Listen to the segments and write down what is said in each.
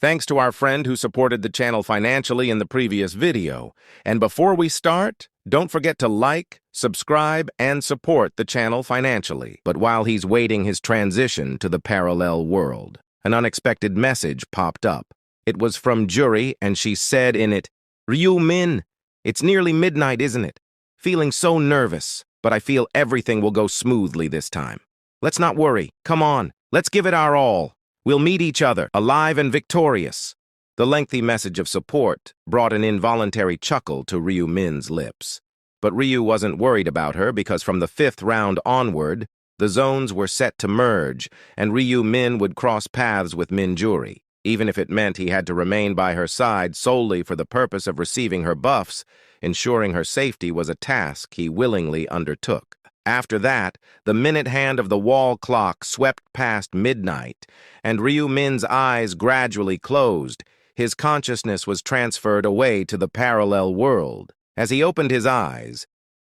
Thanks to our friend who supported the channel financially in the previous video. And before we start, don't forget to like, subscribe, and support the channel financially. But while he's waiting his transition to the parallel world, an unexpected message popped up. It was from Jury, and she said in it, "Ryu Min, it's nearly midnight, isn't it? Feeling so nervous, but I feel everything will go smoothly this time. Let's not worry. Come on, let's give it our all. We'll meet each other, alive and victorious." The lengthy message of support brought an involuntary chuckle to Ryu Min's lips. But Ryu wasn't worried about her because from the 5th round onward, the zones were set to merge, and Ryu Min would cross paths with Min Jury, even if it meant he had to remain by her side solely for the purpose of receiving her buffs. Ensuring her safety was a task he willingly undertook. After that, the minute hand of the wall clock swept past midnight, and Ryu Min's eyes gradually closed. His consciousness was transferred away to the parallel world. As he opened his eyes,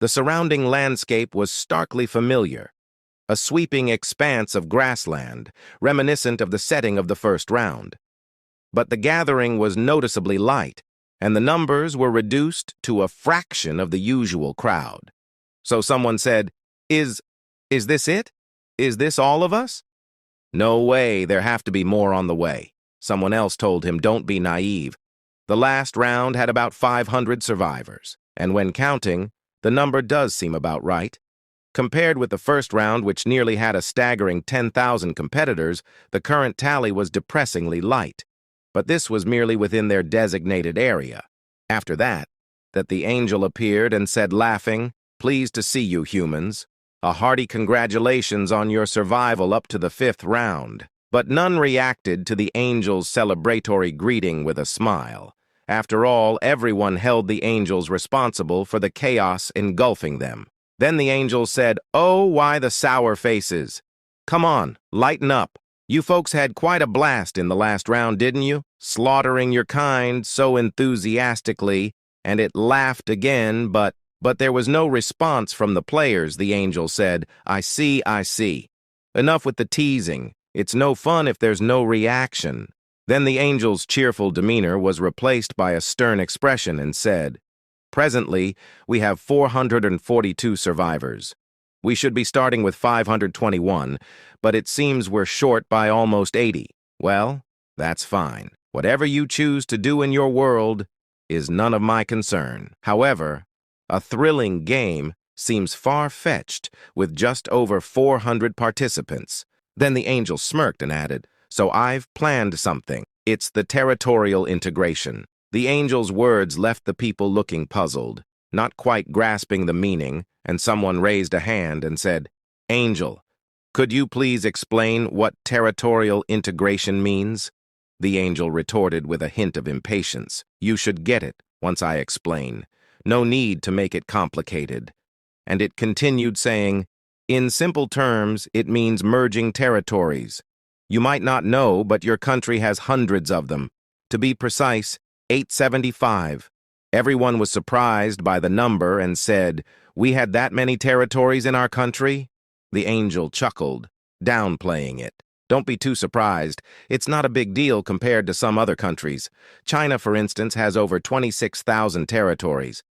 the surrounding landscape was starkly familiar. A sweeping expanse of grassland, reminiscent of the setting of the 1st round. But the gathering was noticeably light, and the numbers were reduced to a fraction of the usual crowd. So someone said, Is this it? Is this all of us?" "No way, there have to be more on the way." Someone else told him, "Don't be naive. The last round had about 500 survivors, and when counting, the number does seem about right. Compared with the 1st round, which nearly had a staggering 10,000 competitors, the current tally was depressingly light. But this was merely within their designated area. After that the angel appeared and said, laughing, "Pleased to see you, humans. A hearty congratulations on your survival up to the 5th round." But none reacted to the angel's celebratory greeting with a smile. After all, everyone held the angels responsible for the chaos engulfing them. Then the angel said, "Oh, why the sour faces? Come on, lighten up. You folks had quite a blast in the last round, didn't you? Slaughtering your kind so enthusiastically," and it laughed again, but there was no response from the players, the angel said. I see. Enough with the teasing. It's no fun if there's no reaction." Then the angel's cheerful demeanor was replaced by a stern expression and said, "Presently, we have 442 survivors. We should be starting with 521, but it seems we're short by almost 80. Well, that's fine. Whatever you choose to do in your world is none of my concern. However, a thrilling game seems far-fetched with just over 400 participants." Then the angel smirked and added, "So I've planned something. It's the territorial integration." The angel's words left the people looking puzzled, not quite grasping the meaning, and someone raised a hand and said, "Angel, could you please explain what territorial integration means?" The angel retorted with a hint of impatience. "You should get it once I explain. No need to make it complicated." And it continued saying, "In simple terms, it means merging territories. You might not know, but your country has hundreds of them. To be precise, 875. Everyone was surprised by the number and said, 'We had that many territories in our country?' The angel chuckled, downplaying it. "Don't be too surprised. It's not a big deal compared to some other countries. China, for instance, has over 26,000 territories."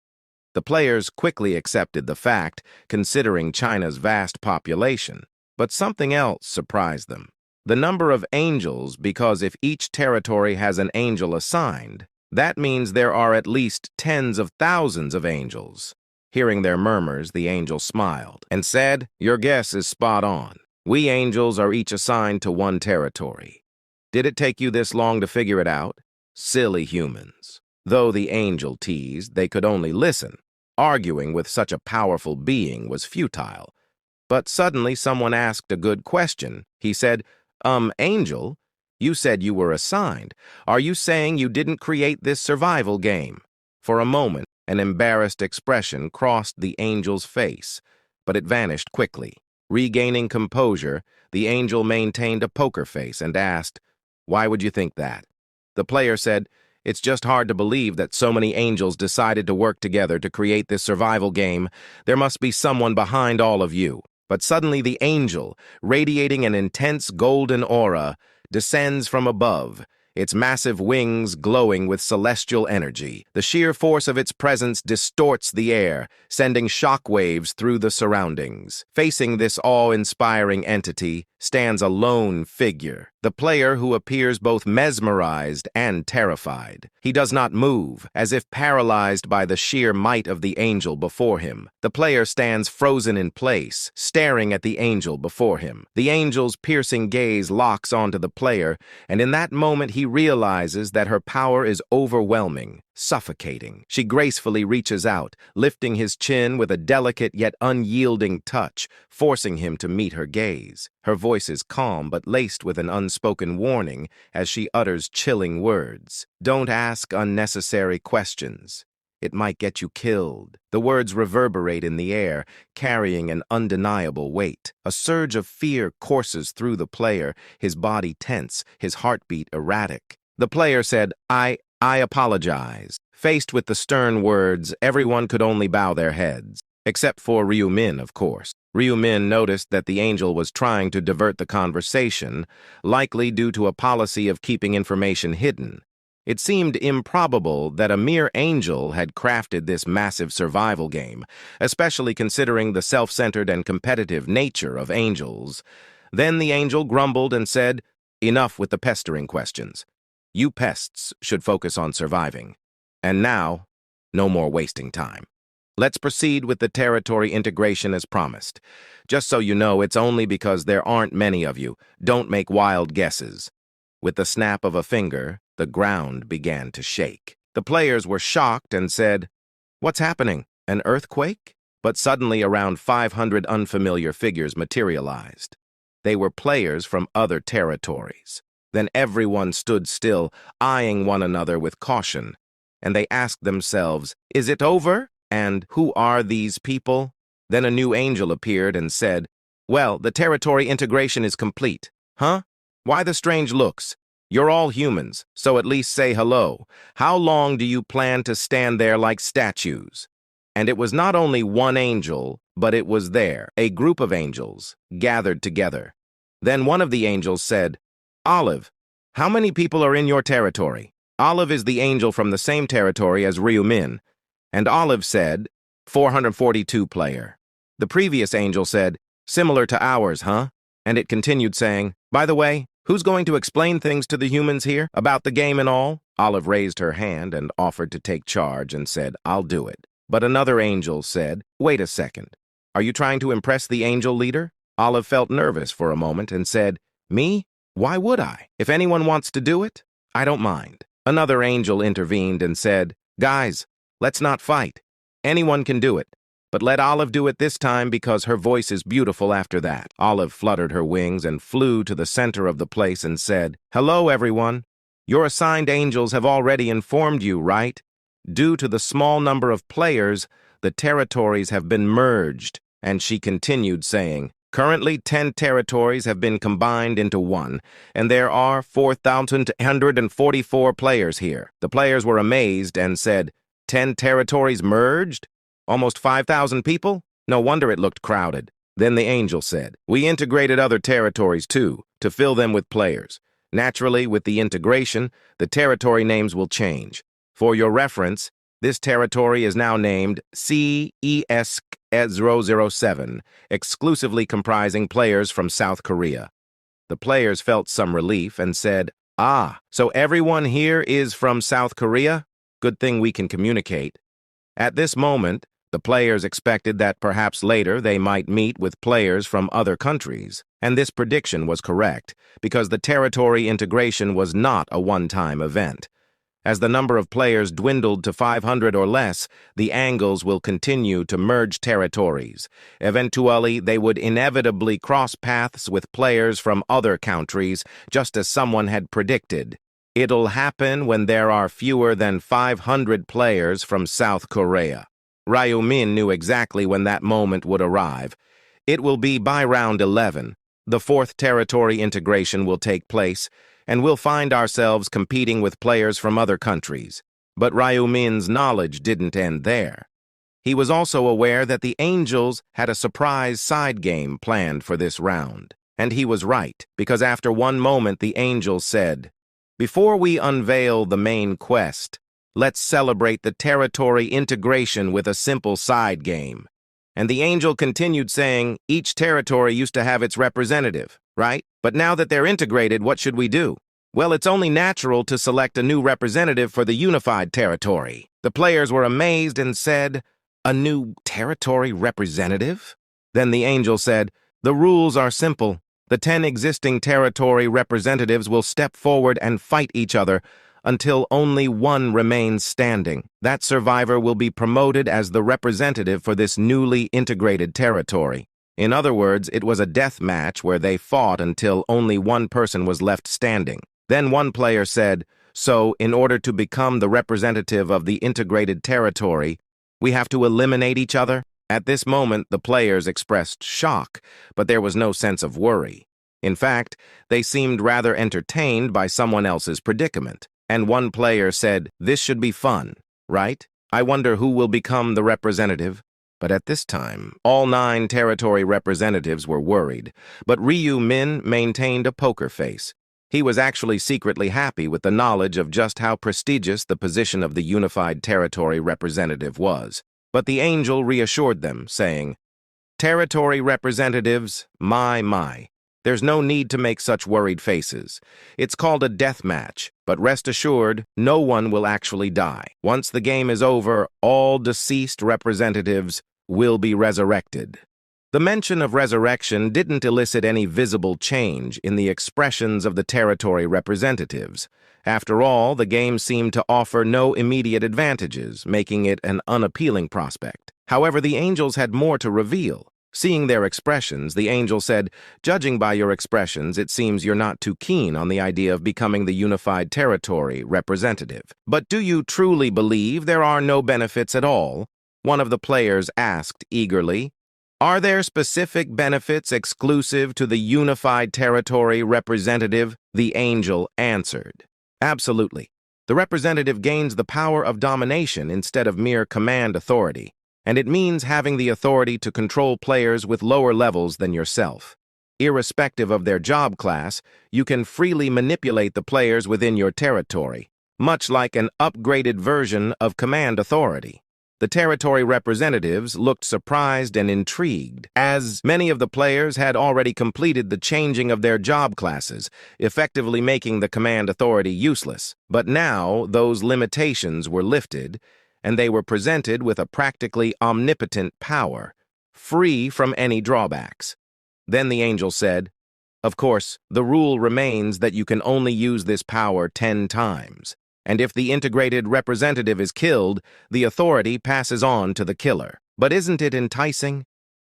The players quickly accepted the fact, considering China's vast population. But something else surprised them. The number of angels, because if each territory has an angel assigned, that means there are at least tens of thousands of angels. Hearing their murmurs, the angel smiled and said, "Your guess is spot on. We angels are each assigned to one territory. Did it take you this long to figure it out? Silly humans." Though the angel teased, they could only listen. Arguing with such a powerful being was futile. But suddenly someone asked a good question. He said, Angel, you said you were assigned. Are you saying you didn't create this survival game?" For a moment, an embarrassed expression crossed the angel's face, but it vanished quickly. Regaining composure, the angel maintained a poker face and asked, "Why would you think that?" The player said, "It's just hard to believe that so many angels decided to work together to create this survival game. There must be someone behind all of you." But suddenly the angel, radiating an intense golden aura, descends from above. its massive wings glowing with celestial energy. The sheer force of its presence distorts the air, sending shockwaves through the surroundings. Facing this awe-inspiring entity stands a lone figure, the player who appears both mesmerized and terrified. He does not move, as if paralyzed by the sheer might of the angel before him. The player stands frozen in place, staring at the angel before him. The angel's piercing gaze locks onto the player, and in that moment he realizes that her power is overwhelming, suffocating. She gracefully reaches out, lifting his chin with a delicate yet unyielding touch, forcing him to meet her gaze. Her voice is calm but laced with an unspoken warning as she utters chilling words. "Don't ask unnecessary questions. It might get you killed." The words reverberate in the air, carrying an undeniable weight. A surge of fear courses through the player, his body tense, his heartbeat erratic. The player said, I apologize. Faced with the stern words, everyone could only bow their heads. Except for Ryu Min, of course. Ryu Min noticed that the angel was trying to divert the conversation, likely due to a policy of keeping information hidden. It seemed improbable that a mere angel had crafted this massive survival game, especially considering the self-centered and competitive nature of angels. Then the angel grumbled and said, "Enough with the pestering questions. You pests should focus on surviving. And now, no more wasting time. Let's proceed with the territory integration as promised. Just so you know, it's only because there aren't many of you. Don't make wild guesses." With the snap of a finger, the ground began to shake. The players were shocked and said, "What's happening? An earthquake?" But suddenly around 500 unfamiliar figures materialized. They were players from other territories. Then everyone stood still, eyeing one another with caution, and they asked themselves, "Is it over? And who are these people?" Then a new angel appeared and said, "Well, the territory integration is complete." "Huh? Why the strange looks? You're all humans, so at least say hello. How long do you plan to stand there like statues?" And it was not only one angel, but it was there, a group of angels, gathered together. Then one of the angels said, "Olive, how many people are in your territory?" Olive is the angel from the same territory as Ryu Min, and Olive said, 442 player. The previous angel said, "Similar to ours, huh?" And it continued saying, "By the way, who's going to explain things to the humans here about the game and all?" Olive raised her hand and offered to take charge and said, "I'll do it." But another angel said, "Wait a second. Are you trying to impress the angel leader?" Olive felt nervous for a moment and said, "Me? Why would I? If anyone wants to do it, I don't mind." Another angel intervened and said, "Guys, let's not fight. Anyone can do it. But let Olive do it this time because her voice is beautiful after that." Olive fluttered her wings and flew to the center of the place and said, "Hello, everyone. Your assigned angels have already informed you, right? Due to the small number of players, the territories have been merged." And she continued saying, "Currently, 10 territories have been combined into one, and there are 4,144 players here." The players were amazed and said, 10 territories merged? Almost 5,000 people? No wonder it looked crowded. Then the angel said, "We integrated other territories too, to fill them with players. Naturally, with the integration, the territory names will change. For your reference, this territory is now named CES007, exclusively comprising players from South Korea." The players felt some relief and said, "Ah, so everyone here is from South Korea? Good thing we can communicate." At this moment, the players expected that perhaps later they might meet with players from other countries, and this prediction was correct, because the territory integration was not a one-time event. As the number of players dwindled to 500 or less, the angles will continue to merge territories. Eventually, they would inevitably cross paths with players from other countries, just as someone had predicted. It'll happen when there are fewer than 500 players from South Korea. Ryu Min knew exactly when that moment would arrive. It will be by round 11. The fourth territory integration will take place, and we'll find ourselves competing with players from other countries. But Ryu Min's knowledge didn't end there. He was also aware that the angels had a surprise side game planned for this round. And he was right, because after one moment the angel said, Before we unveil the main quest, let's celebrate the territory integration with a simple side game. And the angel continued saying, each territory used to have its representative, right? But now that they're integrated, what should we do? Well, it's only natural to select a new representative for the unified territory. The players were amazed and said, a new territory representative? Then the angel said, the rules are simple. The 10 existing territory representatives will step forward and fight each other until only one remains standing. That survivor will be promoted as the representative for this newly integrated territory. In other words, it was a death match where they fought until only one person was left standing. Then one player said, so in order to become the representative of the integrated territory, we have to eliminate each other? At this moment, the players expressed shock, but there was no sense of worry. In fact, they seemed rather entertained by someone else's predicament. And one player said, this should be fun, right? I wonder who will become the representative. But at this time, all 9 territory representatives were worried, but Ryu Min maintained a poker face. He was actually secretly happy with the knowledge of just how prestigious the position of the unified territory representative was. But the angel reassured them, saying, territory representatives, my. There's no need to make such worried faces. It's called a death match, but rest assured, no one will actually die. Once the game is over, all deceased representatives will be resurrected. The mention of resurrection didn't elicit any visible change in the expressions of the territory representatives. After all, the game seemed to offer no immediate advantages, making it an unappealing prospect. However, the angels had more to reveal. Seeing their expressions, the angel said, judging by your expressions, it seems you're not too keen on the idea of becoming the unified territory representative. But do you truly believe there are no benefits at all? One of the players asked eagerly. Are there specific benefits exclusive to the unified territory representative? The angel answered. Absolutely. The representative gains the power of domination instead of mere command authority. And it means having the authority to control players with lower levels than yourself. Irrespective of their job class, you can freely manipulate the players within your territory, much like an upgraded version of command authority. The territory representatives looked surprised and intrigued, as many of the players had already completed the changing of their job classes, effectively making the command authority useless. But now, those limitations were lifted, and they were presented with a practically omnipotent power, free from any drawbacks. Then the angel said, of course, the rule remains that you can only use this power 10 times, and if the integrated representative is killed, the authority passes on to the killer. But isn't it enticing,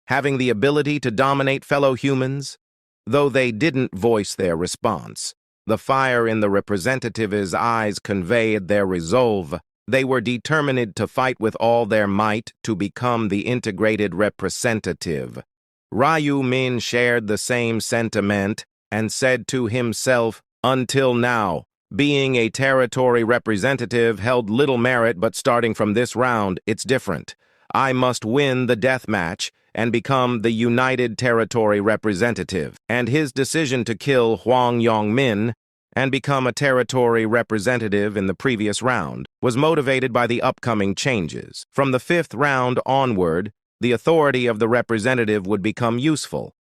having the ability to dominate fellow humans? Though they didn't voice their response, the fire in the representative's eyes conveyed their resolve. They were determined to fight with all their might to become the integrated representative. Ryu Min shared the same sentiment and said to himself, until now, being a territory representative held little merit, but starting from this round, it's different. I must win the death match and become the united territory representative. And his decision to kill Huang Yongmin and become a territory representative in the previous round was motivated by the upcoming changes. From the 5th round onward, the authority of the representative would become useful,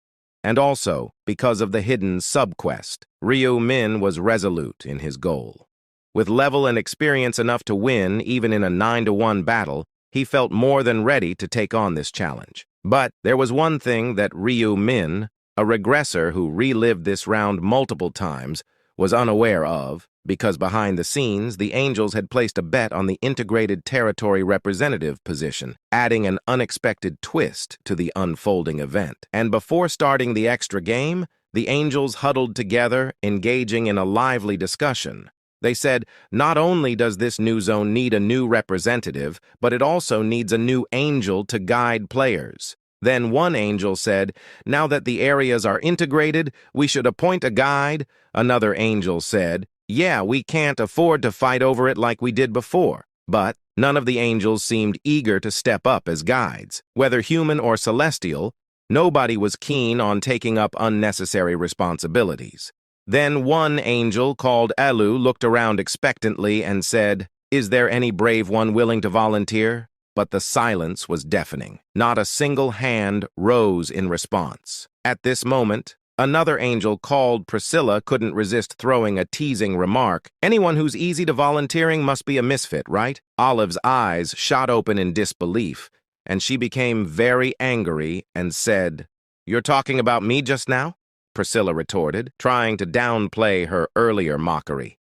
and also because of the hidden subquest. Ryu Min was resolute in his goal. With level and experience enough to win, even in a 9-to-1 battle, he felt more than ready to take on this challenge. But there was one thing that Ryu Min, a regressor who relived this round multiple times, was unaware of, because behind the scenes, the angels had placed a bet on the integrated territory representative position, adding an unexpected twist to the unfolding event. And before starting the extra game, the angels huddled together, engaging in a lively discussion. They said, not only does this new zone need a new representative, but it also needs a new angel to guide players. Then one angel said, now that the areas are integrated, we should appoint a guide. Another angel said, yeah, we can't afford to fight over it like we did before. But none of the angels seemed eager to step up as guides. Whether human or celestial, nobody was keen on taking up unnecessary responsibilities. Then one angel called Elu looked around expectantly and said, "Is there any brave one willing to volunteer?" But the silence was deafening. Not a single hand rose in response. At this moment, another angel called Priscilla couldn't resist throwing a teasing remark. "Anyone who's easy to volunteering must be a misfit, right?" Olive's eyes shot open in disbelief, and she became very angry and said, "You're talking about me just now?" Priscilla retorted, trying to downplay her earlier mockery.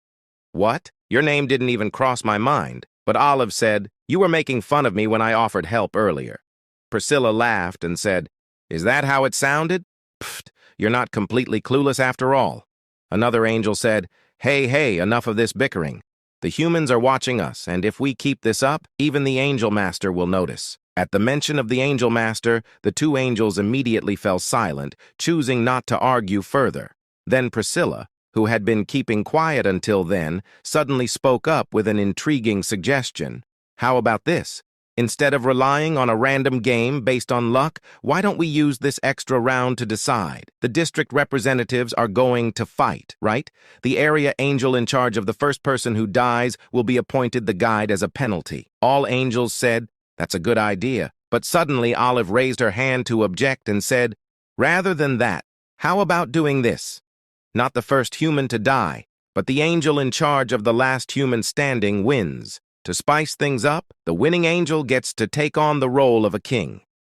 "What? Your name didn't even cross my mind." But Olive said, "You were making fun of me when I offered help earlier." Priscilla laughed and said, "Is that how it sounded? Pfft, you're not completely clueless after all." Another angel said, Hey, enough of this bickering. The humans are watching us, and if we keep this up, even the Angel Master will notice." At the mention of the Angel Master, the two angels immediately fell silent, choosing not to argue further. Then Priscilla, who had been keeping quiet until then, suddenly spoke up with an intriguing suggestion. "How about this? Instead of relying on a random game based on luck, why don't we use this extra round to decide? The district representatives are going to fight, right? The area angel in charge of the first person who dies will be appointed the guide as a penalty." All angels said, "That's a good idea." But suddenly Olive raised her hand to object and said, "Rather than that, how about doing this? Not the first human to die, but the angel in charge of the last human standing wins. To spice things up, the winning angel gets to take on the role of a king.